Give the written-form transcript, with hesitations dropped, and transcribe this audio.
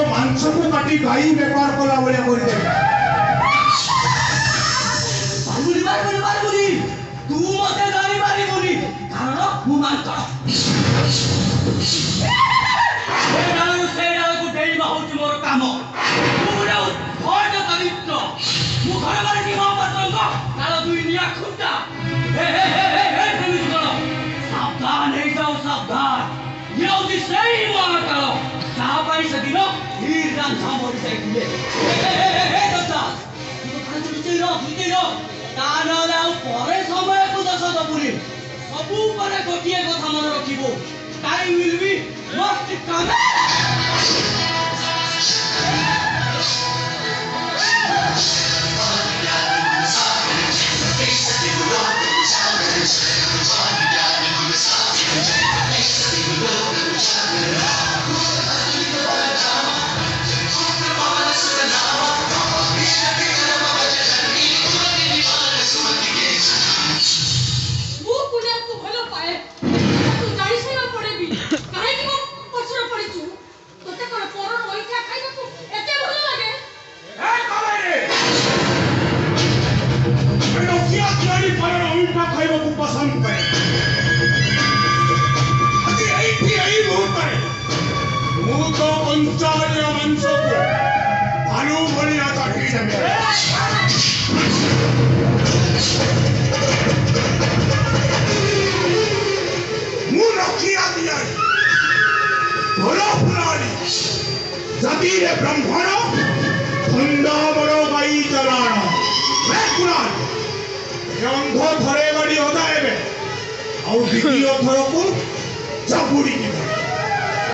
मांस को काटी गाई बेपार कला भाया कर तू मत जानी पारि कारण मु मांस मोर काम चरित्र मु घर मारे काल दुई निया खुट्टा सावधान है जाओ सावधान ये होती सही महाकाल जहाँ पाई सदिन हीर राम सामोरी साइकिले दत्ता तू तो खाली विजय रो तान लाउ परे समय को दस दपुरी सबु परे गोटिए कथा मन रखिबो time will be must come पसंद करे तो पंचालिया मंच को भालू भलिया काटी देबे मु रखिया दिया भोला फुलानी जति रे ब्राह्मण खंडा बड़ो गाई चलाण रे कुरान अंध थरे गाड़ी होता है और द्वितीय थर को चबुड़ी